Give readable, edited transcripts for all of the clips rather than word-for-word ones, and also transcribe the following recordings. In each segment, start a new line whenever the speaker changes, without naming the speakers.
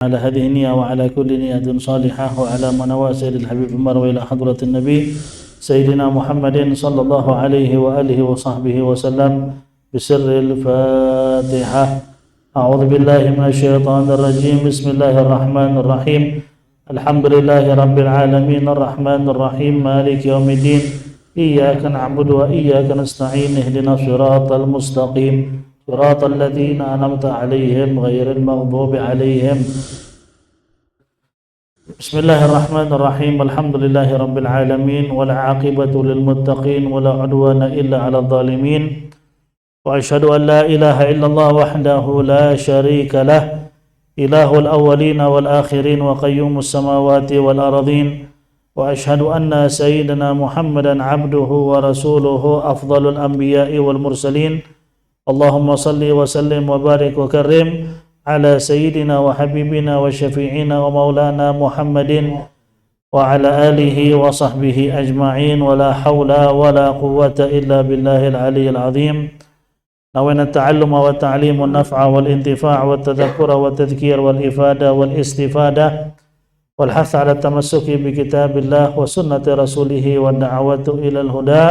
على هذه النية وعلى كل نية صالحة وعلى منواسر الحبيب عمر وإلى حضرة النبي سيدنا محمد صلى الله عليه وآله وصحبه وسلم بسر الفاتحة. أعوذ بالله من الشيطان الرجيم. بسم الله الرحمن الرحيم. الحمد لله رب العالمين الرحمن الرحيم مالك يوم الدين إياك نعبد وإياك نستعين اهدنا الصراط المستقيم صراط الذين أنعمت عليهم غير المغضوب عليهم. بسم الله الرحمن الرحيم. الحمد لله رب العالمين والعاقبة للمتقين ولا عدوان إلا على الظالمين وأشهد أن لا إله إلا الله وحده لا شريك له إله الأولين والآخرين وقيوم السماوات والأرضين وأشهد أن سيدنا محمدا عبده ورسوله أفضل الأنبياء والمرسلين. اللهم صل وسلم وبارك وكرم على سيدنا وحبيبنا وشفيعنا ومولانا محمد وعلى آله وصحبه أجمعين ولا حول ولا قوة إلا بالله العلي العظيم. نوينا التعلم والتعليم والنفع والانتفاع والتذكر والتذكير والإفادة والاستفادة والحث على التمسك بكتاب الله وسنة رسوله والدعوة إلى الهدى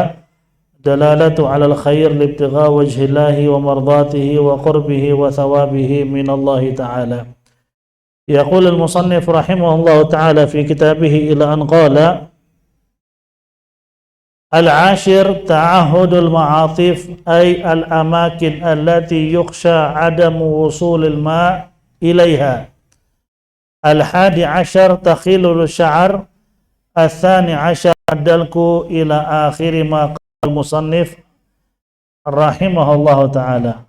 دلالة على الخير لابتغاء وجه الله ومرضاته وقربه وثوابه من الله تعالى. يقول المصنف رحمه الله تعالى في كتابه إلى أن قال: العاشر تعهد المعاطف أي الأماكن التي يخشى عدم وصول الماء إليها. الحادي عشر تخلل الشعر. الثاني عشر الدلك إلى آخر ما al-musannif rahimahullahu ta'ala.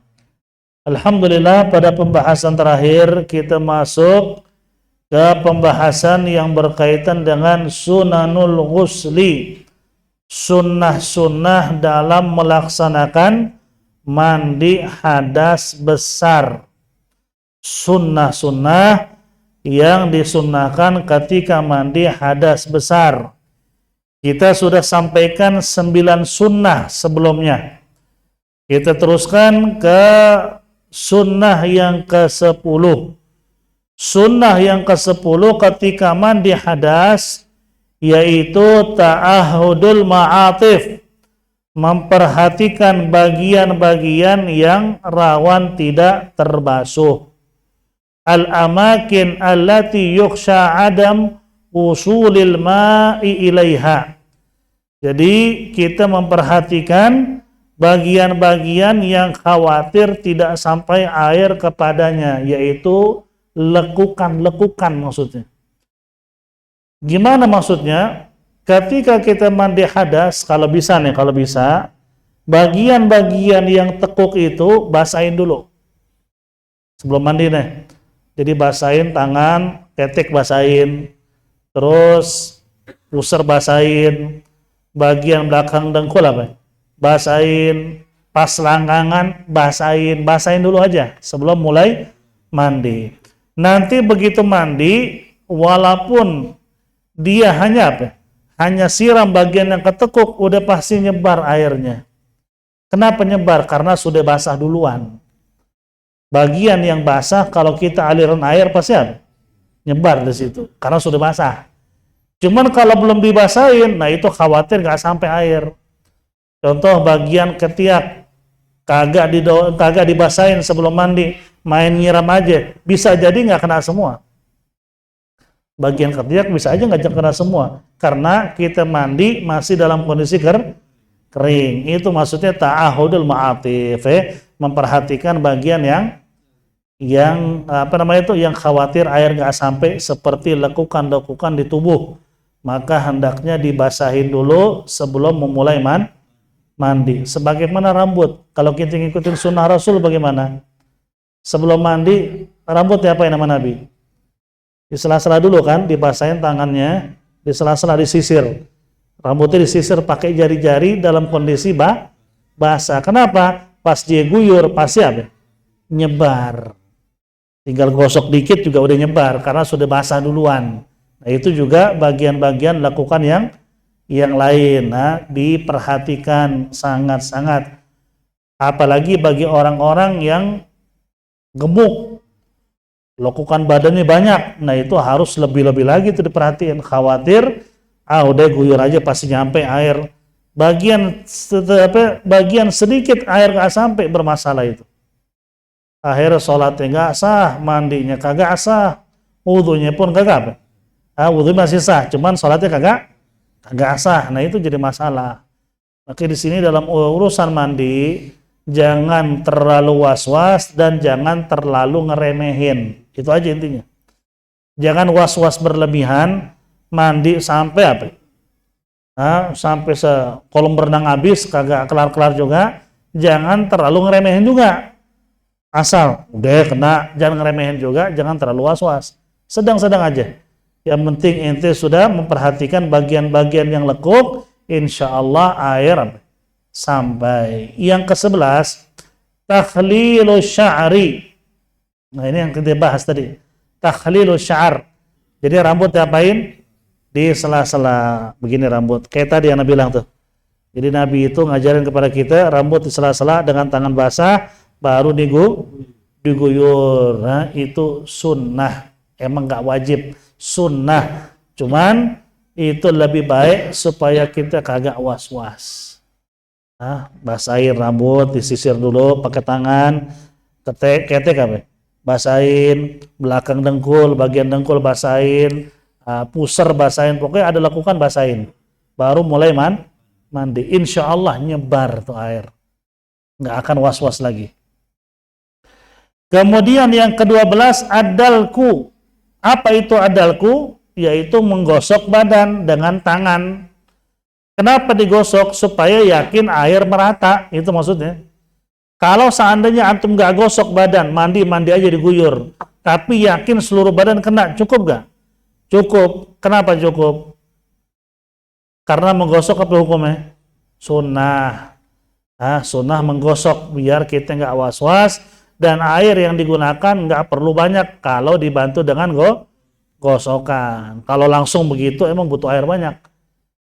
Alhamdulillah, pada pembahasan terakhir kita masuk ke pembahasan yang berkaitan dengan sunanul ghusli, sunnah-sunnah dalam melaksanakan mandi hadas besar, sunnah-sunnah yang disunnahkan ketika mandi hadas besar. Kita sudah sampaikan 9 sunnah sebelumnya. Kita teruskan ke sunnah yang ke-10. Sunnah yang ke-10 ketika mandi hadas yaitu ta'ahudul ma'atif, memperhatikan bagian-bagian yang rawan tidak terbasuh. Al-amakin allati yukhsha adam usulil ma'i ilaiha. Jadi kita memperhatikan bagian-bagian yang khawatir tidak sampai air kepadanya, yaitu lekukan-lekukan maksudnya. Gimana maksudnya? Ketika kita mandi hadas, kalau bisa, bagian-bagian yang tekuk itu basahin dulu sebelum mandi nih. Jadi basahin tangan, ketek basahin, terus pusar basahin, bagian belakang dengkul basahin, pas langgangan basahin dulu aja sebelum mulai mandi. Nanti begitu mandi, walaupun dia hanya siram bagian yang ketekuk, udah pasti nyebar airnya. Kenapa nyebar? Karena sudah basah duluan. Bagian yang basah kalau kita aliran air pasti nyebar di situ karena sudah basah. Cuman kalau belum dibasahin, nah itu khawatir nggak sampai air. Contoh bagian ketiak kagak dibasahin sebelum mandi, main nyiram aja, bisa jadi nggak kena semua. Bagian ketiak bisa aja nggak kena semua karena kita mandi masih dalam kondisi kering. Itu maksudnya ta'ahudul ma'atif, memperhatikan bagian yang khawatir air nggak sampai, seperti lekukan-lekukan di tubuh, maka hendaknya dibasahin dulu sebelum memulai mandi. Sebagaimana rambut, kalau kita ngikutin sunnah Rasul bagaimana? Sebelum mandi rambutnya apa yang nama Nabi? Di sela-sela dulu kan, dibasahin tangannya, di sela-sela disisir, rambutnya disisir pakai jari-jari dalam kondisi basah. Kenapa? Pas dia guyur pasti nyebar. Tinggal gosok dikit juga udah nyebar karena sudah basah duluan. Nah, itu juga bagian-bagian lakukan yang lain. Nah, diperhatikan sangat-sangat. Apalagi bagi orang-orang yang gemuk. lekukan badannya banyak, nah itu harus lebih-lebih lagi tuh diperhatiin. Khawatir, udah guyur aja pasti nyampe air. Bagian sedikit air nggak sampai, bermasalah itu. Akhirnya sholatnya nggak sah, mandinya kagak sah, wudhunya pun kagak. Wudhu masih sah, cuman sholatnya kagak sah. Nah itu jadi masalah. Maka di sini dalam urusan mandi, jangan terlalu was-was dan jangan terlalu ngeremehin. Itu aja intinya. Jangan was-was berlebihan, mandi sampai sampai kolam berenang habis, kagak kelar-kelar juga. Jangan terlalu ngeremehin juga. Asal udah kena, jangan ngeremehin juga, jangan terlalu was-was. Sedang-sedang aja. Yang penting ente sudah memperhatikan bagian-bagian yang lekuk, insya Allah air sampai. Yang ke-11, takhlilu sya'ri. Nah ini yang kita bahas tadi. Takhlilu sya'ar. Jadi rambut diapain? Di sela-sela. Begini rambut. Kayak tadi yang Nabi bilang tuh. Jadi Nabi itu ngajarin kepada kita rambut di sela-sela dengan tangan basah, baru diguyur. Nah itu sunnah. Emang nggak wajib. Sunnah. Cuman itu lebih baik supaya kita kagak was-was. Basahin rambut, disisir dulu pakai tangan, ketek apa? Basahin belakang dengkul, bagian dengkul basahin, pusar basahin, pokoknya ada lakukan basahin. Baru mulai mandi. Insya Allah nyebar tuh air, nggak akan was-was lagi. Kemudian yang ke-12 adalku. Apa itu adalku? Yaitu menggosok badan dengan tangan. Kenapa digosok? Supaya yakin air merata, itu maksudnya. Kalau seandainya antum gak gosok badan, mandi aja diguyur, tapi yakin seluruh badan kena, cukup gak? Cukup. Kenapa cukup? Karena menggosok apa hukumnya? Sunnah. Sunnah menggosok biar kita gak was-was, dan air yang digunakan gak perlu banyak kalau dibantu dengan gosokan. Kalau langsung begitu emang butuh air banyak.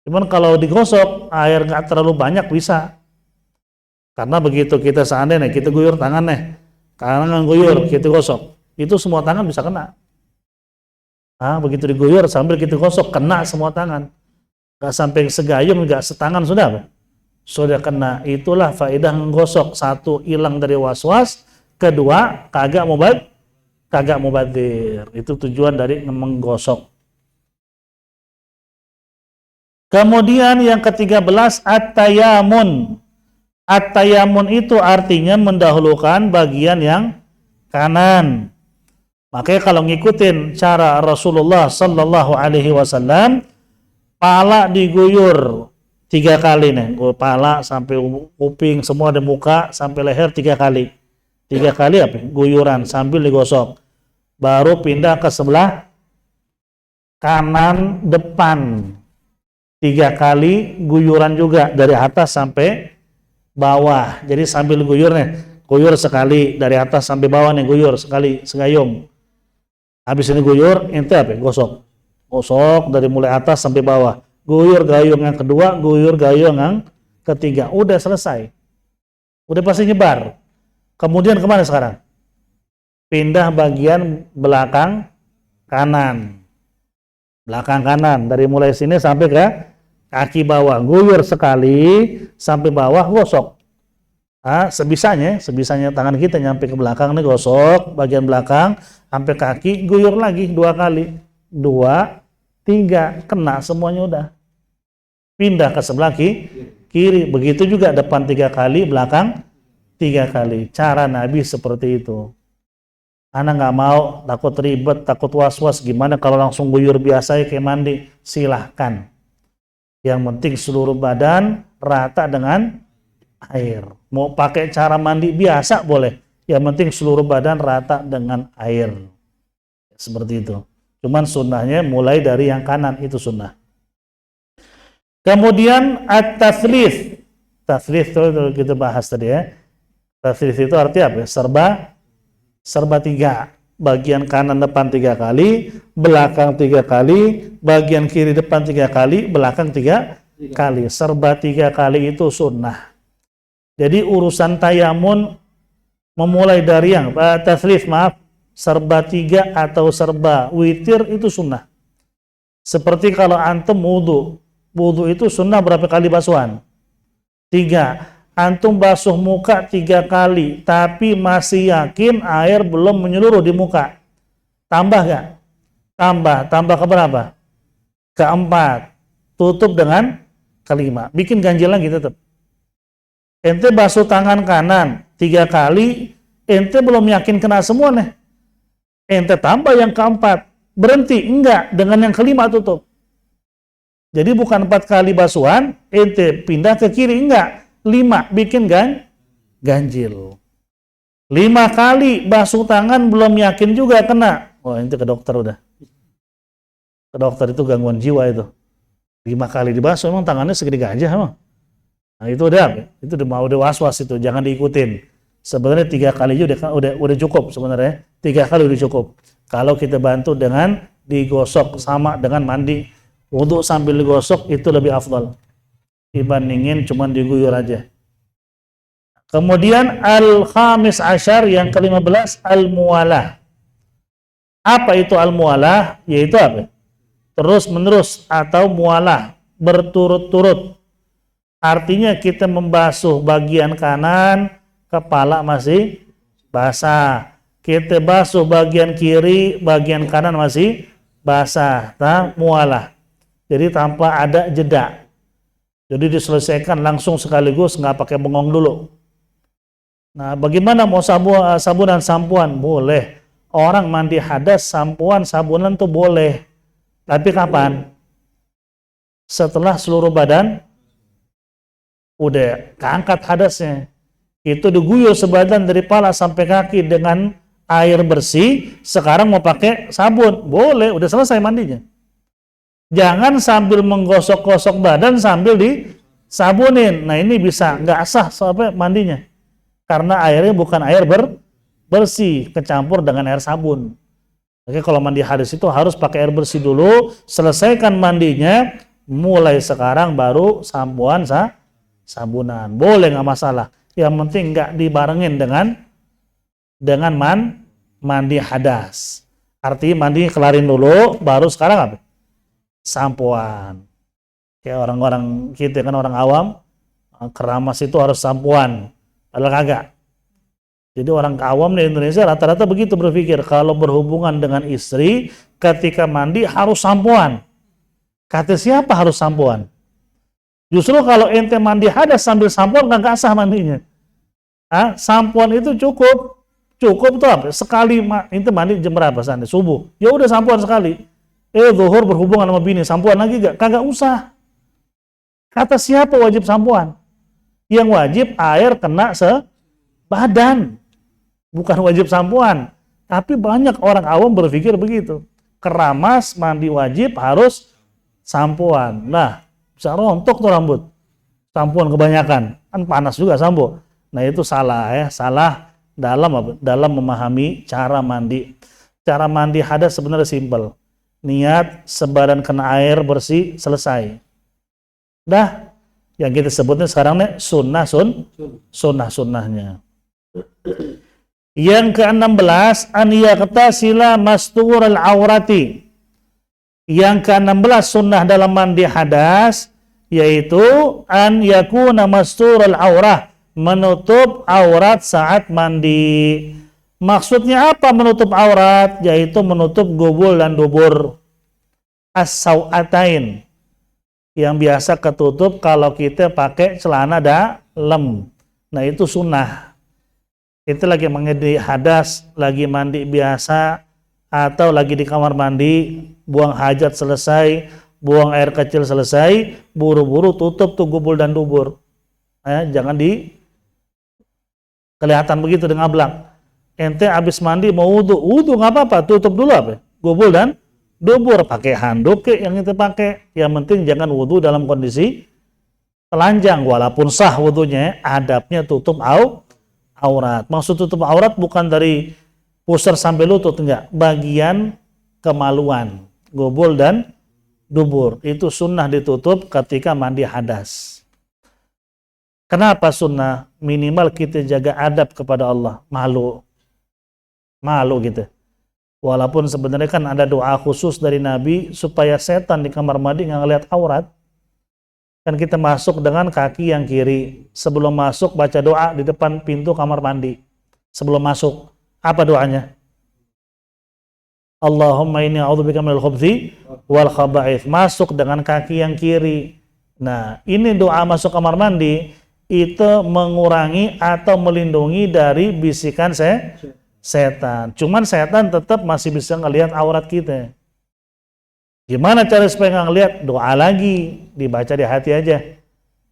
Cuman kalau digosok, air nggak terlalu banyak bisa. Karena begitu kita seandainya, kita guyur tangan tangan guyur, kita gosok, itu semua tangan bisa kena. Begitu diguyur sambil kita gosok, kena semua tangan. Nggak sampai segayung, nggak setangan sudah kena. Itulah faedah menggosok. Satu, hilang dari was-was. Kedua, kagak mubadir. Itu tujuan dari menggosok. Kemudian yang ke-13 at-tayamun. At-tayamun itu artinya mendahulukan bagian yang kanan. Makanya kalau ngikutin cara Rasulullah sallallahu alaihi wasallam, pala diguyur 3 kali nih. Pala sampai kuping semua di muka sampai leher 3 kali. 3 kali guyuran sambil digosok. Baru pindah ke sebelah kanan depan. 3 kali guyuran juga dari atas sampai bawah. Jadi sambil guyur sekali dari atas sampai bawah guyur sekali segayung. Habis ini guyur, ente gosok. Gosok dari mulai atas sampai bawah. Guyur gayung yang kedua, guyur gayung yang ketiga. Udah selesai. Udah pasti nyebar. Kemudian kemana sekarang? Pindah bagian belakang kanan. Belakang kanan, dari mulai sini sampai ke kaki bawah, guyur sekali sampai bawah, gosok. Sebisanya tangan kita nyampe ke belakang nih, gosok bagian belakang sampai kaki, guyur lagi 2 kali. 2, 3, kena semuanya udah. Pindah ke sebelah kiri, begitu juga depan 3 kali, belakang 3 kali. Cara Nabi seperti itu. Anak nggak mau, takut ribet, takut was-was, gimana kalau langsung guyur biasa kayak mandi? Silahkan. Yang penting seluruh badan rata dengan air. Mau pakai cara mandi biasa boleh. Yang penting seluruh badan rata dengan air. Seperti itu. Cuman sunnahnya mulai dari yang kanan, itu sunnah. Kemudian at-tathlith. Tathlith itu kita bahas tadi ya. Tathlith itu artinya apa? Serba 3. Bagian kanan depan 3 kali, belakang 3 kali, bagian kiri depan 3 kali, belakang 3 kali. Serba 3 kali itu sunnah. Jadi urusan tayamun memulai dari yang tathlith, serba 3 atau serba witir itu sunnah. Seperti kalau antum wudu. Wudu itu sunnah berapa kali basuhan? 3. Antum basuh muka 3 kali, tapi masih yakin air belum menyeluruh di muka. Tambah gak? Tambah. Tambah ke berapa? Keempat. Tutup dengan kelima. Bikin ganjil lagi tetap. Ente basuh tangan kanan 3 kali, ente belum yakin kena semua nih. Ente tambah yang keempat. Berhenti? Enggak. Dengan yang kelima tutup. Jadi bukan 4 kali basuhan, ente pindah ke kiri, enggak. 5, bikin ganjil. 5 kali basuh tangan belum yakin juga kena. Wah, ente ke dokter udah. Ke dokter itu gangguan jiwa itu. 5 kali dibasuh, emang tangannya segede gajah emang. Nah itu udah was-was itu, jangan diikutin. Sebenarnya 3 kali aja udah cukup sebenarnya. 3 kali udah cukup. Kalau kita bantu dengan digosok sama dengan mandi. Wudu sambil digosok itu lebih afdal dibandingin cuman diguyur aja. Kemudian al-khamis asyar, yang ke-15, al-muwalah. Apa itu al-muwalah? Yaitu apa? Terus menerus atau muwalah, berturut-turut. Artinya kita membasuh bagian kanan, kepala masih basah. Kita basuh bagian kiri, bagian kanan masih basah. Nah, muwalah. Jadi tanpa ada jeda. Jadi diselesaikan langsung sekaligus, nggak pakai bengong dulu. Nah, bagaimana mau sabunan sampuan? Boleh. Orang mandi hadas, sabunan tuh boleh. Tapi kapan? Setelah seluruh badan udah keangkat hadasnya. Itu diguyur sebadan dari kepala sampai kaki dengan air bersih. Sekarang mau pakai sabun? Boleh, udah selesai mandinya. Jangan sambil menggosok-gosok badan sambil disabunin. Nah ini bisa nggak sah sampai mandinya. Karena airnya bukan air bersih, kecampur dengan air sabun. Oke, kalau mandi hadas itu harus pakai air bersih dulu, selesaikan mandinya, mulai sekarang baru sabunan. Boleh, nggak masalah. Yang penting nggak dibarengin dengan mandi hadas. Artinya mandi kelarin dulu, baru sekarang apa? Sampuan. Kayak orang-orang kita kan orang awam, keramas itu harus sampuan. Padahal kagak. Jadi orang awam di Indonesia rata-rata begitu berpikir, kalau berhubungan dengan istri, ketika mandi harus sampuan. Kata siapa harus sampuan? Justru kalau ente mandi hadas sambil sampuan nggak sah mandinya. Sampuan itu cukup tuh apa? Sekali ente mandi jam berapa sana? Subuh. Ya udah sampuan sekali. Zuhur berhubungan sama bini, sampuan lagi gak? Kagak usah. Kata siapa wajib sampuan? Yang wajib air kena sebadan. Bukan wajib sampuan. Tapi banyak orang awam berpikir begitu. Keramas, mandi wajib, harus sampuan. Nah, bisa rontok tuh rambut. Sampuan kebanyakan. Kan panas juga sampo. Nah itu salah ya. Salah dalam memahami cara mandi. Cara mandi hadas sebenarnya simpel. Niat sebadan kena air bersih, selesai. Dah, yang kita sebutnya sekarang nih sunnahnya. Yang ke-16, an yaqtasila mastur al-aurati. Yang ke-16 sunnah dalam mandi hadas yaitu an yakuna mastur al-aurah, menutup aurat saat mandi. Maksudnya apa menutup aurat? Yaitu menutup gubul dan dubur. As-sau'atain. Yang biasa ketutup kalau kita pakai celana dalam. Nah itu sunnah. Itu lagi mandi hadas, lagi mandi biasa, atau lagi di kamar mandi, buang hajat selesai, buang air kecil selesai, buru-buru tutup tuh gubul dan dubur. Jangan kelihatan begitu dengan ablak. Ente habis mandi mau wudu nggak apa-apa, tutup dulu apa? Gubul dan dubur, pakai handuk yang ente pakai. Yang penting jangan wudu dalam kondisi telanjang, walaupun sah wudunya, adabnya tutup aurat. Maksud tutup aurat bukan dari pusar sampai lutut, enggak. Bagian kemaluan, gubul dan dubur. Itu sunnah ditutup ketika mandi hadas. Kenapa sunnah? Minimal kita jaga adab kepada Allah. Malu gitu. Walaupun sebenarnya kan ada doa khusus dari Nabi supaya setan di kamar mandi nggak ngeliat aurat. Kan kita masuk dengan kaki yang kiri. Sebelum masuk baca doa di depan pintu kamar mandi. Sebelum masuk, apa doanya? Allahumma inni a'udzubika minal khubuthi wal khaba'ith. Masuk dengan kaki yang kiri. Nah, ini doa masuk kamar mandi itu mengurangi atau melindungi dari bisikan setan. Cuman setan tetap masih bisa ngelihat aurat kita. Gimana cara supaya nggak ngelihat? Doa lagi, dibaca di hati aja.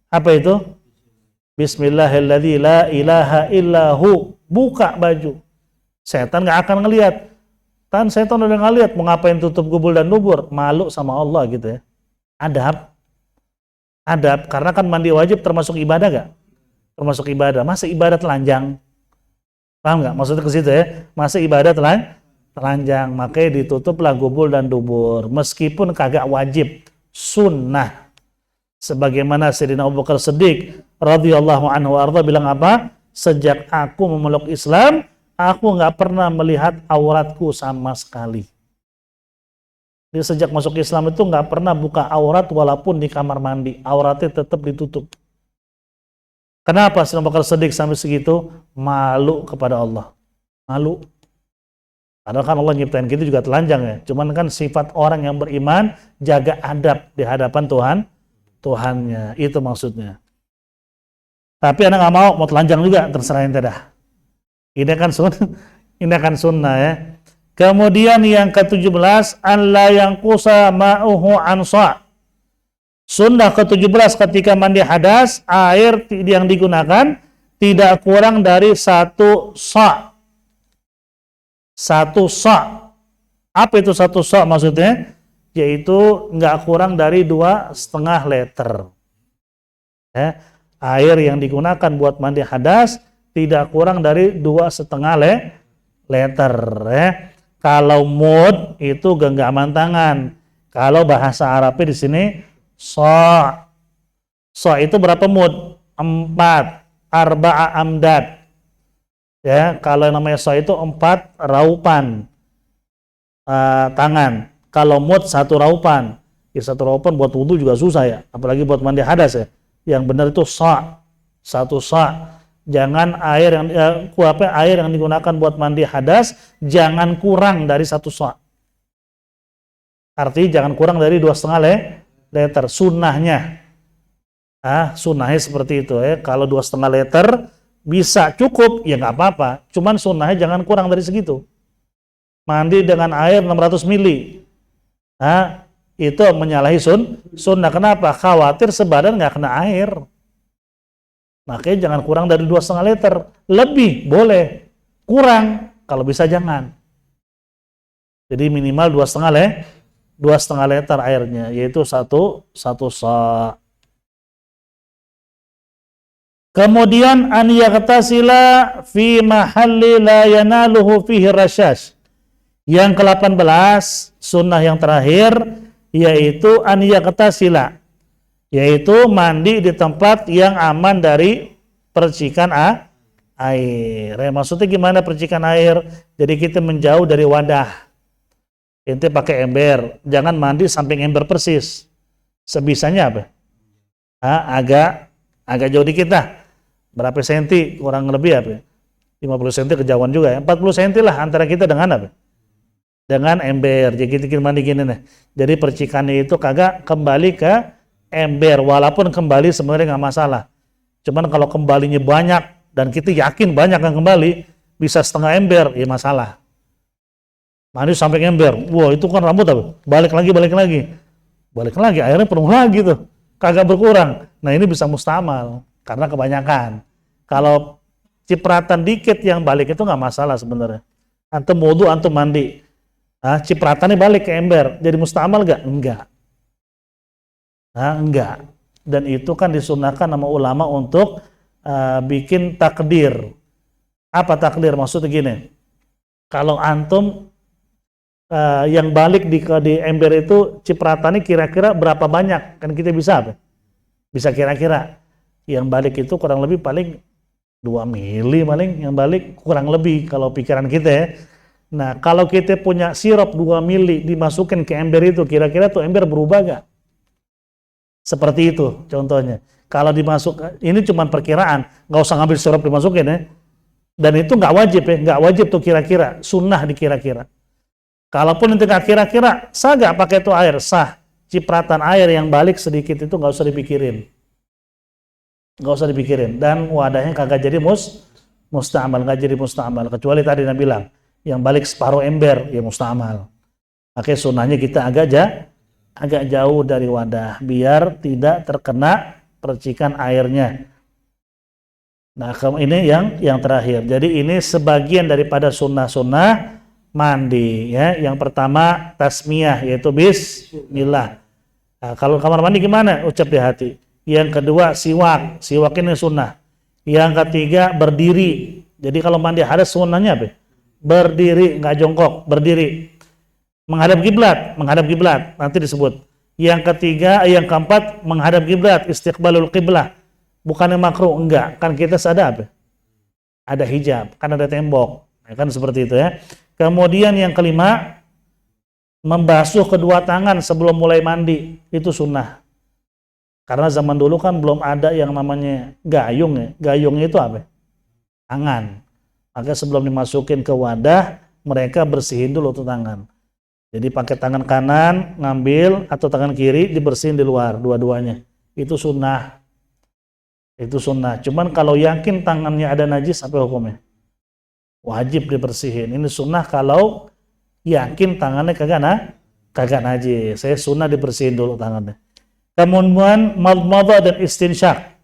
Apa itu? Bismillahirrahmanirrahim, la ilaha illahu. Buka baju. Setan nggak akan ngelihat. Kan setan udah ngelihat, mau ngapain tutup gubul dan dubur? Malu sama Allah gitu ya. Adab. Adab, karena kan mandi wajib termasuk ibadah gak? Termasuk ibadah. Masa ibadah telanjang? Paham gak? Maksudnya ke situ ya. Masa ibadah telanjang, makanya ditutuplah gubul dan dubur. Meskipun kagak wajib, sunnah. Sebagaimana Sayyidina Abu Bakar Siddiq radhiyallahu anhu arda bilang apa? Sejak aku memeluk Islam, aku nggak pernah melihat auratku sama sekali. Jadi sejak masuk Islam itu nggak pernah buka aurat walaupun di kamar mandi. Auratnya tetap ditutup. Kenapa Sayyidina Abu Bakar Siddiq sampai segitu? Malu kepada Allah. Malu. Padahal kan Allah nyiptain kita juga telanjang ya. Cuman kan sifat orang yang beriman jaga adab di hadapan Tuhannya. Itu maksudnya. Tapi anak nggak mau telanjang juga, terserah ente dah. Ini kan sunnah ya. Kemudian yang ke-17, alla yang kusa ma'uhu ansa. Sunnah ke-17 ketika mandi hadas, air yang digunakan tidak kurang dari 1 sa'. 1 sa'. Apa itu 1 sa' maksudnya? Yaitu nggak kurang dari 2,5 liter. Ya. Air yang digunakan buat mandi hadas tidak kurang dari 2,5 liter. Ya. Kalau mud itu genggaman tangan. Kalau bahasa Arabnya di sini so'. So' itu berapa mud? 4. Arba'a amdad. Ya, kalau yang namanya so' itu 4 raupan tangan. Kalau mud 1 raupan. Ya, 1 raupan buat wudu juga susah ya. Apalagi buat mandi hadas ya. Yang benar itu so'. 1 so'. Jangan air yang digunakan buat mandi hadas jangan kurang dari 1 so'. Artinya jangan kurang dari 2,5 liter. Sunnahnya. Sunnahnya seperti itu ya. Kalau 2,5 liter bisa cukup ya nggak apa-apa. Cuman sunnahnya jangan kurang dari segitu. Mandi dengan air 600 mili. Itu menyalahi sunnah. Kenapa? Khawatir sebadan nggak kena air. Makanya jangan kurang dari 2,5 liter. Lebih boleh, kurang kalau bisa jangan. Jadi minimal 2,5 liter airnya, yaitu 1 sa'. Kemudian an yaghtasila fi mahalli la yanaluhu fihi rasyash. Yang ke-18, sunnah yang terakhir, yaitu an yaghtasila, yaitu mandi di tempat yang aman dari percikan air. Maksudnya gimana percikan air? Jadi kita menjauh dari wadah. Ente pakai ember, jangan mandi samping ember persis. Sebisanya apa? Agak jauh dikit lah. Berapa senti? Kurang lebih apa? 50 senti kejauhan juga ya. 40 senti lah antara kita dengan apa? Dengan ember. Jadi kita mandi gini nih. Jadi percikannya itu kagak kembali ke ember, walaupun kembali sebenarnya nggak masalah. Cuman kalau kembalinya banyak dan kita yakin banyak yang kembali, bisa setengah ember, ya masalah. Mandi sampai ember, wah itu kan rambut apa? Balik lagi, airnya penuh lagi tuh, kagak berkurang. Nah ini bisa mustamal karena kebanyakan. Kalau cipratan dikit yang balik itu nggak masalah sebenarnya. Antum wudu, antum mandi, cipratannya balik ke ember, jadi mustamal nggak? Enggak. Dan itu kan disunahkan sama ulama untuk bikin takdir. Apa takdir? Maksudnya gini, kalau antum yang balik di ember itu cipratannya kira-kira berapa banyak? Kan kita bisa apa? Bisa kira-kira. Yang balik itu kurang lebih paling 2 mili paling yang balik kurang lebih kalau pikiran kita ya. Nah, kalau kita punya sirup 2 mili dimasukin ke ember itu, kira-kira tuh ember berubah nggak? Seperti itu contohnya. Kalau dimasuk, ini cuma perkiraan, nggak usah ngambil sirup dimasukin ya. Dan itu nggak wajib ya, nggak wajib tuh kira-kira, sunnah dikira-kira. Kalaupun itu nggak kira-kira, sah nggak pakai itu air? Sah. Cipratan air yang balik sedikit itu nggak usah dipikirin. Nggak usah dipikirin. Dan wadahnya kagak jadi musta'mal, nggak jadi musta'mal. Kecuali tadi Nabi bilang, yang balik separuh ember, ya musta'mal. Makanya sunnahnya kita agak jauh dari wadah, biar tidak terkena percikan airnya. Nah, ini yang terakhir. Jadi ini sebagian daripada sunnah-sunnah mandi ya. Yang pertama tasmiyah, yaitu bismillah. Nah, kalau kamar mandi gimana? Ucap di hati. Yang kedua siwak ini sunnah. Yang ketiga berdiri. Jadi kalau mandi hadas sunnahnya apa? Berdiri, nggak jongkok, berdiri. Menghadap kiblat nanti disebut. Yang ketiga, yang keempat menghadap kiblat, istiqbalul qiblah. Bukannya makruh, enggak. Kan kita sadar apa? Ada hijab, kan ada tembok. Nah, kan seperti itu ya. Kemudian yang kelima, membasuh kedua tangan sebelum mulai mandi. Itu sunnah. Karena zaman dulu kan belum ada yang namanya gayung ya. Gayungnya itu apa? Tangan. Maka sebelum dimasukin ke wadah, mereka bersihin dulu tuh tangan. Jadi pakai tangan kanan, ngambil, atau tangan kiri, dibersihin di luar, dua-duanya. Itu sunnah. Itu sunnah. Cuman kalau yakin tangannya ada najis, apa hukumnya? Wajib dibersihin. Ini sunnah kalau yakin tangannya kagak najis. Saya sunnah dibersihin dulu tangannya. Kemudian madmadah dan istinsyak.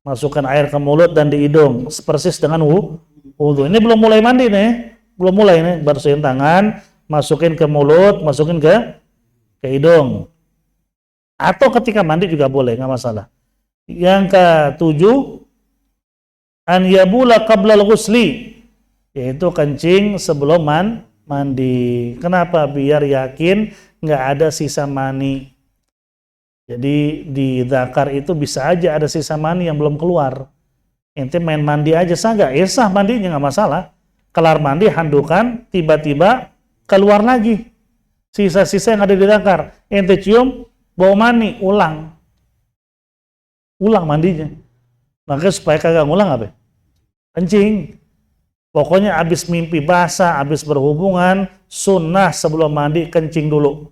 Masukkan air ke mulut dan di hidung. Persis dengan wudu. Ini belum mulai mandi nih. Belum mulai nih. Bersihin tangan, masukin ke mulut, masukin ke hidung. Atau ketika mandi juga boleh, nggak masalah. Yang ketujuh, an yabula qablal ghusli, yaitu kencing sebelum mandi. Kenapa? Biar yakin nggak ada sisa mani. Jadi di dzakar itu bisa aja ada sisa mani yang belum keluar. Ente main mandi aja sah nggak? Ya sah, mandinya nggak masalah. Kelar mandi, handukan, tiba-tiba keluar lagi sisa-sisa yang ada di dzakar. Ente cium, bau mani, ulang mandinya. Maka supaya kagak ngulang apa? Kencing. Pokoknya abis mimpi basah, abis berhubungan, sunnah sebelum mandi kencing dulu.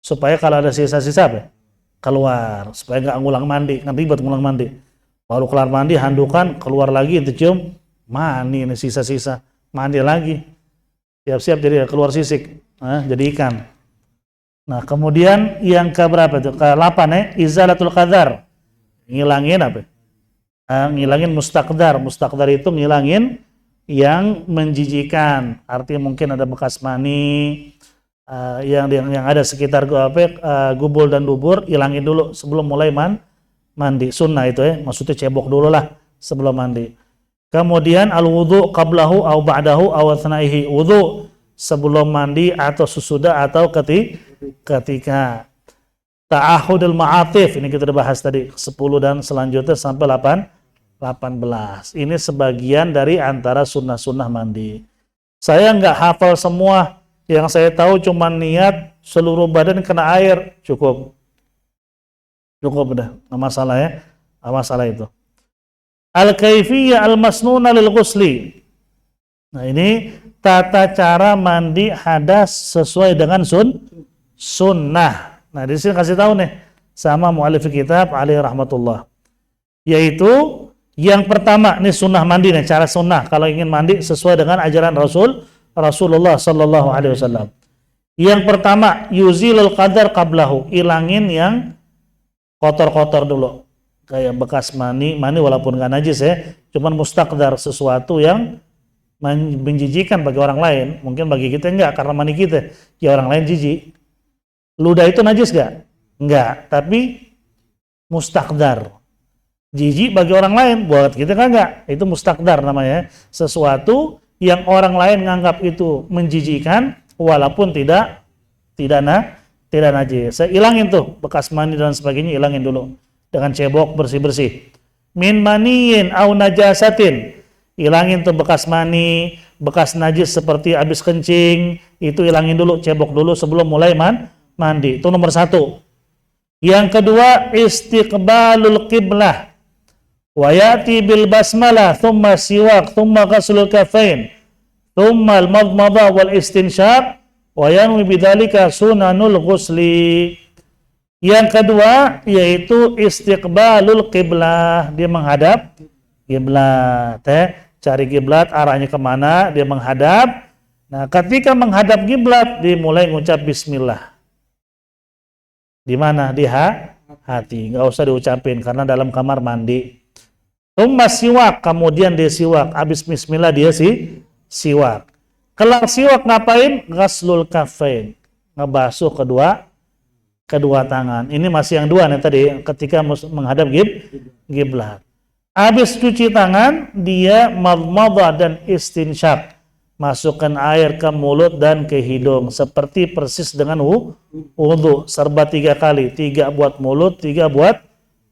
Supaya kalau ada sisa-sisa apa? Keluar. Supaya nggak ngulang mandi, kan ribet ngulang mandi. Baru kelar mandi, handukan, keluar lagi, itu cium, mani ini sisa-sisa, mandi lagi. Siap-siap jadi keluar sisik, jadi ikan. Nah, kemudian yang keberapa itu? Ke-8 ya, izalatul qadar. Ngilangin apa? Ngilangin mustaqdar. Mustaqdar itu ngilangin yang menjijikan. Artinya mungkin ada bekas mani yang ada sekitar gubul dan dubur, hilangin dulu sebelum mulai mandi. Sunnah itu ya, maksudnya cebok dulu lah sebelum mandi. Kemudian al-wudu qablahu au ba'dahu au athnaihi. Wudu sebelum mandi atau sesudah atau ketika. Ta'ahudul ma'atif, ini kita udah bahas tadi, 10 dan selanjutnya sampai 18. Ini sebagian dari antara sunnah-sunnah mandi. Saya nggak hafal semua, yang saya tahu cuma niat seluruh badan kena air, cukup udah, nggak masalah ya, nggak masalah itu. Al-kaifiyah al-masnuna lil ghusli. Nah ini tata cara mandi hadas sesuai dengan sunnah. Nah, di sini kasih tahu nih sama mu'allif kitab alaihi rahmatullah. Yaitu yang pertama, nih sunnah mandi nih, cara sunnah kalau ingin mandi sesuai dengan ajaran Rasulullah sallallahu alaihi wasallam. Yang pertama, yuzilul qadar qablahu, ilangin yang kotor-kotor dulu. Kayak bekas mani walaupun nggak najis ya, cuman mustaqdar, sesuatu yang menjijikan bagi orang lain. Mungkin bagi kita enggak, karena mani kita, ya orang lain jijik. Ludah itu najis gak? Enggak, tapi mustaqdar. Jijik bagi orang lain, buat kita kan enggak. Itu mustaqdar namanya. Sesuatu yang orang lain nganggap itu menjijikan, walaupun tidak najis. Saya ilangin tuh, bekas mani dan sebagainya, ilangin dulu. Dengan cebok bersih-bersih. Min maniyin au najasatin. Hilangin tuh bekas mani, bekas najis seperti habis kencing, itu hilangin dulu, cebok dulu sebelum mulai mandi. Itu nomor satu. Yang kedua, istiqbalul qiblah. Wa ya'ti bil basmalah, thumma siwak, thumma ghaslul kafain, thumma al-madmadah wal istinsyaq, wa yanwi bidzalika sunanul ghusli. Yang kedua yaitu istiqbalul qiblah, dia menghadap kiblat, cari kiblat arahnya kemana, dia menghadap. Nah, ketika menghadap kiblat dimulai mengucap bismillah. Di mana? Di hati, nggak usah diucapin karena dalam kamar mandi. Tsumma siwak, kemudian dia siwak, habis bismillah dia siwak. Kelar siwak ngapain? Ghaslul kafain, ngebasuh kedua tangan. Ini masih yang dua nih tadi ketika menghadap kiblat. Habis cuci tangan, dia madmadah dan istinsyak. Masukkan air ke mulut dan ke hidung seperti persis dengan wudu, serba 3 kali, 3 buat mulut, 3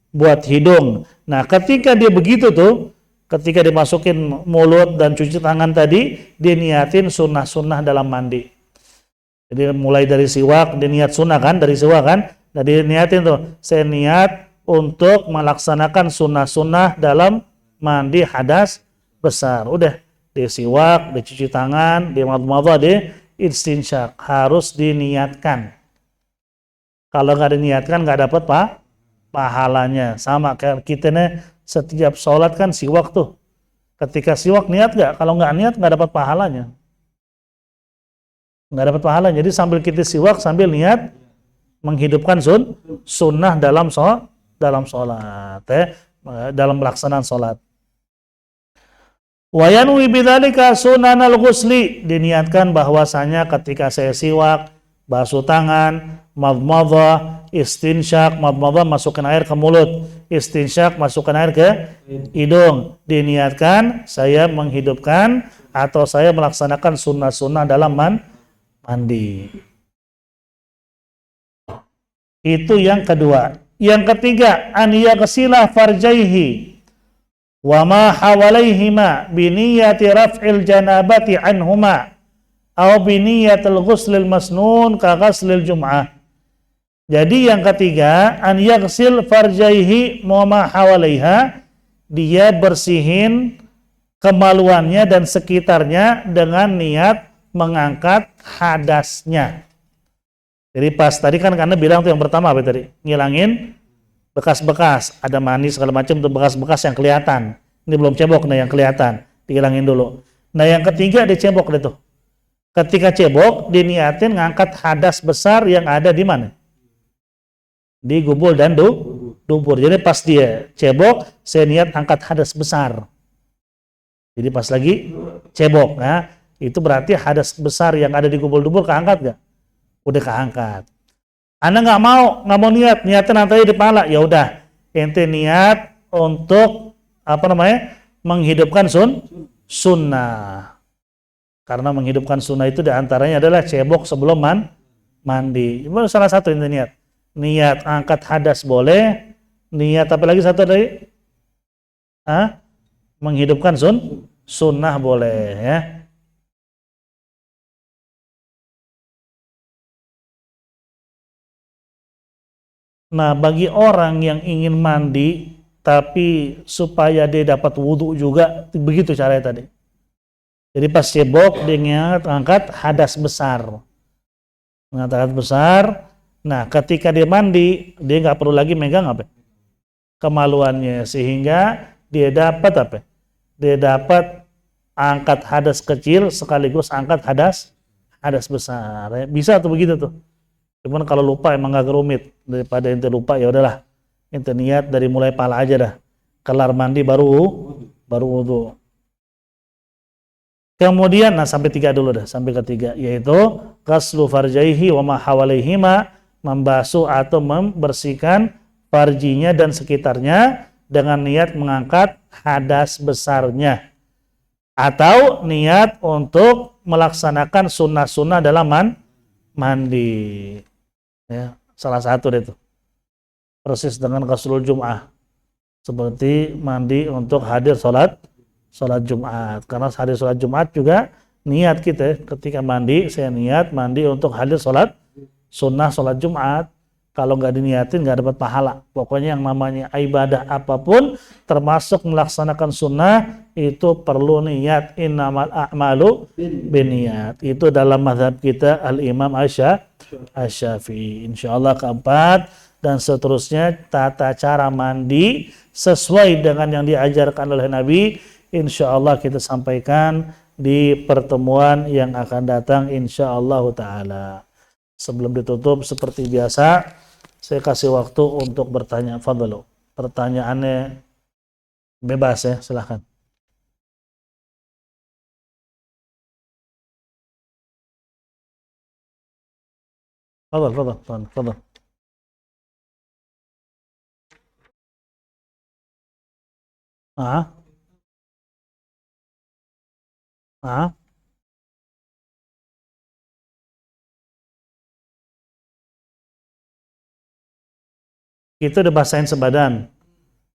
buat hidung. Nah, ketika dia begitu tuh, ketika dimasukin mulut dan cuci tangan tadi, dia niatin sunnah-sunnah dalam mandi. Jadi mulai dari siwak, dia niat sunnah kan, dari siwak kan. Nah, dia niatin tuh, saya niat untuk melaksanakan sunnah-sunnah dalam mandi hadas besar. Udah, dia siwak, dia cuci tangan, dia madmadah, dia istinsyak. Harus diniatkan. Kalau nggak diniatkan, nggak dapat pahalanya. Sama kayak kita nih, setiap sholat kan siwak tuh. Ketika siwak niat nggak? Kalau nggak niat, nggak dapat pahalanya. Nggak dapat pahala. Jadi sambil kita siwak sambil niat menghidupkan sunnah dalam sholat, dalam pelaksanaan sholat. Wa yanwi bidzalika sunanal ghusli, diniatkan bahwasanya ketika saya siwak, basuh tangan, madmadah, istinsyak, madmadah masukkan air ke mulut, istinsyak masukkan air ke hidung, diniatkan saya menghidupkan atau saya melaksanakan sunnah-sunnah dalam mandi. Itu yang kedua. Yang ketiga, an yaghsila farjaihi wa ma hawalaihima bi niyyati raf'il janabati anhuma aw bi niyyatil ghuslil masnun ka ghuslil jum'ah. Jadi yang ketiga, an yaghsil farjaihi wa ma hawalaiha, dia bersihin kemaluannya dan sekitarnya dengan niat mengangkat hadasnya. Jadi pas tadi kan karena bilang tuh yang pertama apa tadi? Ngilangin bekas-bekas, ada manis segala macam tuh bekas-bekas yang kelihatan. Ini belum cebok nih yang kelihatan, dihilangin dulu. Nah, yang ketiga dia cebok deh tuh. Ketika cebok diniatin ngangkat hadas besar yang ada di mana? Di gubul dan dubur. Jadi pas dia cebok, saya niat angkat hadas besar. Jadi pas lagi cebok, nah itu berarti hadas besar yang ada di gubul dubur keangkat gak? Udah keangkat. Anda nggak mau niatnya nanti di kepala, ya udah ente niat untuk menghidupkan sunnah. Karena menghidupkan sunnah itu diantaranya adalah cebok sebelum mandi. Itu salah satu ente niat angkat hadas boleh, niat apa lagi satu tadi? Menghidupkan sunnah boleh ya. Nah, bagi orang yang ingin mandi tapi supaya dia dapat wudhu juga, begitu caranya tadi. Jadi pas cebok dia angkat hadas besar. Angkat hadas besar. Nah, ketika dia mandi, dia nggak perlu lagi megang kemaluannya, sehingga dia dapat Dia dapat angkat hadas kecil sekaligus angkat hadas besar. Bisa tuh begitu tuh. Cuman kalau lupa emang agak rumit, daripada ente lupa ya udahlah ente niat dari mulai pala aja dah, kelar mandi baru wudu. Kemudian sampai 3 dulu dah, sampai ketiga yaitu ghaslu farjaihi wa ma hawalaihima, membasuh atau membersihkan farjinya dan sekitarnya dengan niat mengangkat hadas besarnya atau niat untuk melaksanakan sunnah-sunnah dalam mandi. Ya, salah satu deh itu. Persis dengan ghuslul jum'ah. Seperti mandi untuk hadir sholat sholat Jumat. Karena hari sholat Jumat juga niat kita ketika mandi, saya niat mandi untuk hadir sholat sunnah sholat Jumat. Kalau nggak diniatin nggak dapat pahala. Pokoknya yang namanya ibadah apapun termasuk melaksanakan sunnah itu perlu niat. Innamal a'malu binniyat. Itu dalam mazhab kita Al-Imam Asy-Syafi'i. Insyaallah keempat dan seterusnya tata cara mandi sesuai dengan yang diajarkan oleh Nabi. Insyaallah kita sampaikan di pertemuan yang akan datang insyaallah taala. Sebelum ditutup seperti biasa, saya kasih waktu untuk bertanya. Fadlu. Pertanyaannya bebas ya, silahkan. Fadlu. Ah, ah. Kita udah basahin sebadan.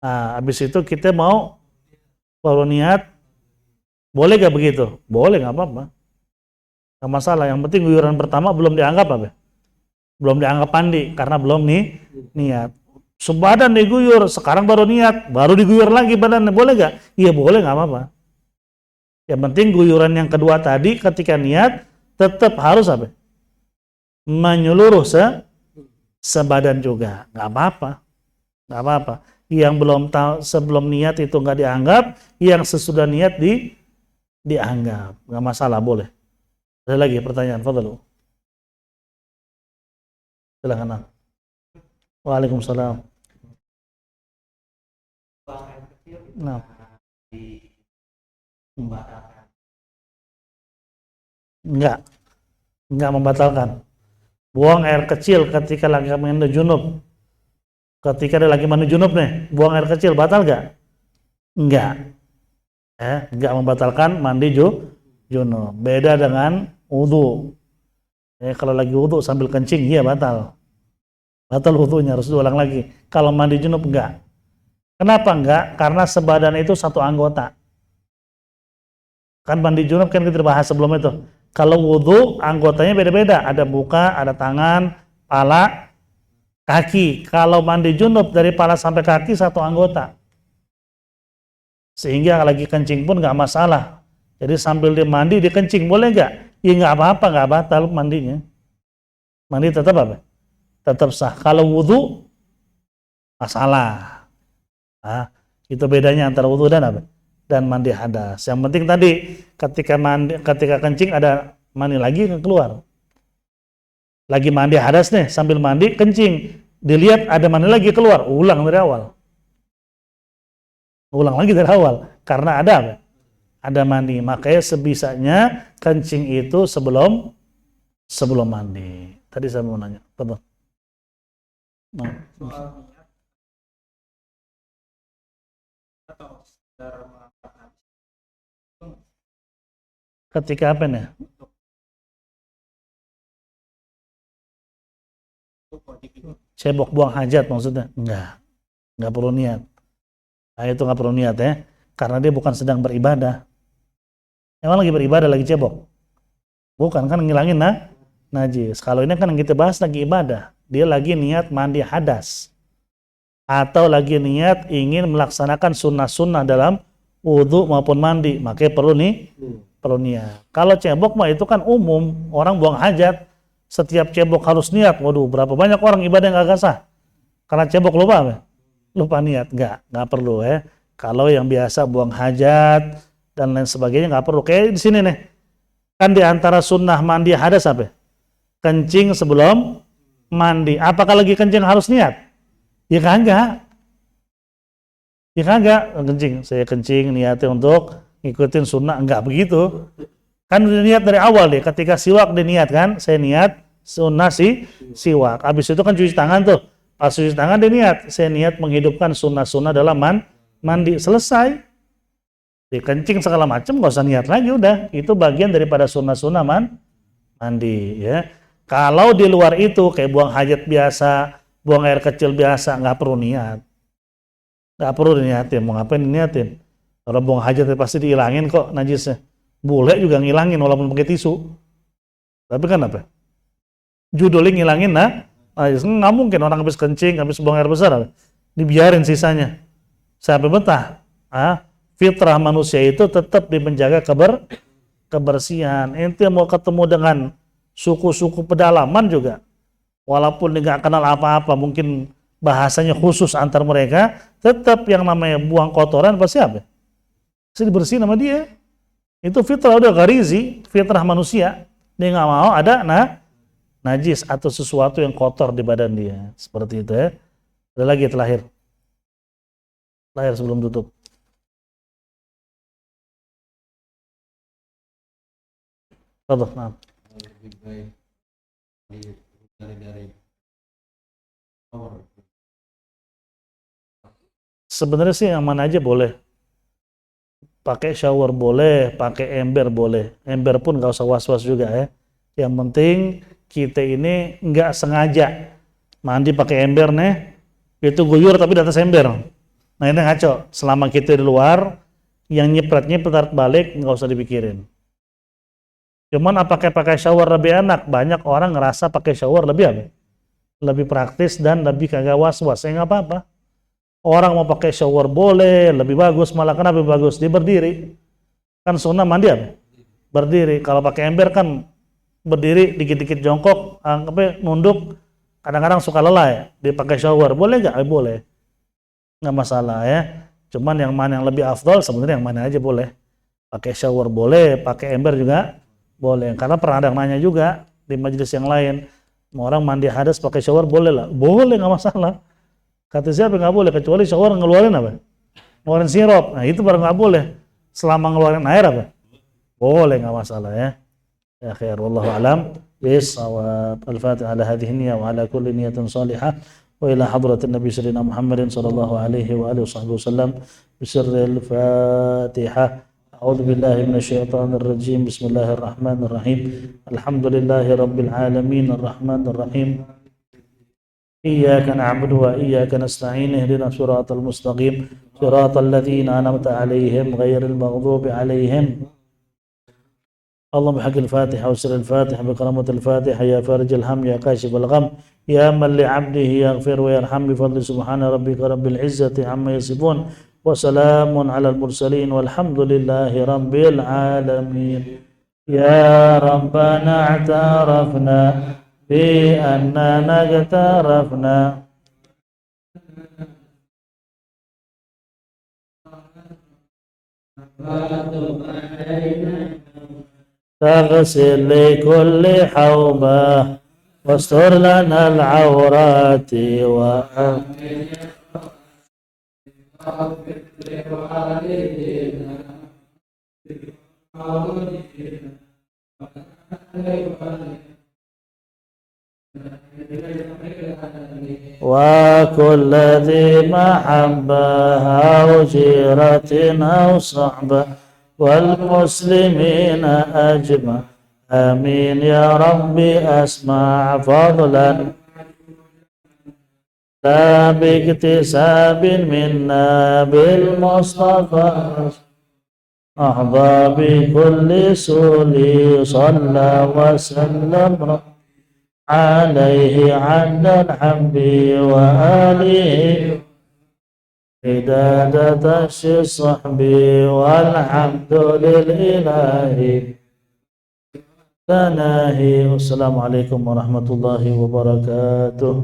Nah, habis itu kita mau baru niat, boleh gak begitu? Boleh, nggak apa-apa. Nggak masalah. Yang penting guyuran pertama belum dianggap apa? Belum dianggap mandi karena belum nih niat. Sebadan diguyur, sekarang baru niat, baru diguyur lagi badannya, boleh gak? Iya boleh, nggak apa-apa. Yang penting guyuran yang kedua tadi ketika niat tetap harus apa? Menyeluruh sebadan juga, nggak apa-apa. Yang belum tahu sebelum niat itu nggak dianggap, yang sesudah niat dianggap, nggak masalah, boleh. Ada lagi pertanyaan, fadhlu. Silakan. Waalaikumsalam. Nah. Enggak membatalkan. Buang air kecil ketika lagi mandi junub. Ketika dia lagi mandi junub nih, buang air kecil batal gak? Enggak. Enggak membatalkan mandi junub. Beda dengan wudu. Kalau lagi wudu sambil kencing, iya batal. Batal wudunya, harus diulang lagi. Kalau mandi junub enggak. Kenapa enggak? Karena sebadan itu satu anggota. Kan mandi junub kan kita bahas sebelum itu. Kalau wudu anggotanya beda-beda, ada muka, ada tangan, pala, kaki. Kalau mandi junub dari pala sampai kaki satu anggota. Sehingga lagi kencing pun nggak masalah. Jadi sambil dia mandi dia kencing boleh nggak? Ya nggak apa-apa, nggak batal mandinya. Mandi tetap apa? Tetap sah. Kalau wudu masalah. Itu bedanya antara wudu dan apa? Dan mandi hadas. Yang penting tadi ketika kencing ada mandi lagi keluar. Lagi mandi hadas nih, sambil mandi kencing, dilihat ada mandi lagi keluar, ulang dari awal. Ulang lagi dari awal karena ada apa? Ada mandi. Makanya sebisanya kencing itu sebelum mandi. Tadi saya mau nanya, betul. Nah. Ketika apa nih? Cebok buang hajat maksudnya? Enggak perlu niat. Nah, itu nggak perlu niat ya, karena dia bukan sedang beribadah. Emang lagi beribadah, lagi cebok? Bukan, kan ngilangin najis. Kalau ini kan yang kita bahas lagi ibadah, dia lagi niat mandi hadas. Atau lagi niat ingin melaksanakan sunnah-sunnah dalam wudhu maupun mandi, makanya perlu niat. Kalau cebok mah itu kan umum, orang buang hajat, setiap cebok harus niat. Waduh, berapa banyak orang ibadah yang gak sah karena cebok lupa niat. Nggak perlu ya. Kalau yang biasa buang hajat dan lain sebagainya nggak perlu. Kayak di sini nih, kan di antara sunnah mandi hadas apa? Kencing sebelum mandi. Apakah lagi kencing harus niat? Ya kagak. Kencing, saya kencing niatnya untuk ngikutin sunnah, enggak begitu. Kan udah niat dari awal deh, ketika siwak diniat kan, saya niat sunnah siwak. Habis itu kan cuci tangan tuh. Pas cuci tangan dia niat, saya niat menghidupkan sunnah-sunnah dalam mandi. Selesai. Dikencing segala macam, nggak usah niat lagi, udah. Itu bagian daripada sunnah-sunnah mandi. Ya. Kalau di luar itu, kayak buang hajat biasa, buang air kecil biasa, nggak perlu niat. Nggak perlu diniatin, mau ngapain diniatin? Kalau buang hajat pasti dihilangin kok najisnya. Boleh juga ngilangin walaupun pakai tisu. Tapi kan apa? Judulnya ngilangin najis. Nggak mungkin orang habis kencing, habis buang air besar, dibiarin sisanya. Sampai betah. Fitrah manusia itu tetap menjaga kebersihan. Ente mau ketemu dengan suku-suku pedalaman juga, walaupun nggak kenal apa-apa, mungkin bahasanya khusus antar mereka, tetap yang namanya buang kotoran pasti apa? Pasti dibersihin sama dia. Itu fitrah, udah garizi, fitrah manusia. Dia nggak mau ada najis atau sesuatu yang kotor di badan dia. Seperti itu ya. Ada lagi terakhir sebelum tutup. Nah. Sebenarnya sih yang mana aja boleh. Pakai shower boleh, pakai ember boleh. Ember pun nggak usah was-was juga ya. Yang penting kita ini nggak sengaja mandi pakai ember nih, itu guyur tapi di atas ember. Nah ini ngaco. Selama kita di luar, yang nyepret balik nggak usah dipikirin. Cuman apakah pakai shower lebih enak? Banyak orang ngerasa pakai shower lebih praktis dan lebih kagak was-was. Ya nggak apa-apa. Orang mau pakai shower boleh, lebih bagus. Malah kan lebih bagus dia berdiri. Kan sunnah mandi apa? Berdiri. Kalau pakai ember kan berdiri, dikit-dikit jongkok, nunduk. Kadang-kadang suka lelah ya. Dia pakai shower boleh nggak? Boleh. Nggak masalah ya. Cuman yang mana yang lebih afdol sebenarnya yang mana aja boleh. Pakai shower boleh, pakai ember juga boleh. Karena pernah ada yang nanya juga di majelis yang lain, mau orang mandi hadas pakai shower boleh lah? Boleh, nggak masalah. Kata siapa nggak boleh? Kecuali shower ngeluarin apa? Ngeluarin sirup. Nah itu baru nggak boleh. Selama ngeluarin air apa? Boleh, nggak masalah ya. Ya khair, wallahu alam bisawab. Al-Fatihah ala hadhihi niyyah wa ala kulli niyatin salihah wa ila hadratin Nabi sallallahu Muhammadin sallallahu alaihi wa alihi wasallam bisirril Fatihah. أعوذ بالله من الشيطان الرجيم بسم الله الرحمن الرحيم الحمد لله رب العالمين الرحمن الرحيم إياك نعبد وإياك نستعين اهدنا الصراط المستقيم صراط الذين أنعمت عليهم غير المغضوب عليهم اللهم بحق الفاتحة وسر الفاتحة بكرامة الفاتحة يا فارج الهم يا كاشف الغم يا من لعبده يغفر ويرحم بفضل سبحان ربك رب العزة عما يصفون وسلام على المرسلين والحمد لله رب العالمين يا ربنا اعترفنا بأننا اقترفنا تغسل لكل حوبة واستر لنا العورات وكل ذي محبة أو جيرة أو صحبة والمسلمين أجمع آمين يا ربي أسمع فضلا لا باكتساب منا بالمصطفى أحظى بكل سولي صلى وسلم عليه عند الحب وآله إدادة الصحب والحمد للإله تناهي. والسلام عليكم ورحمة الله وبركاته.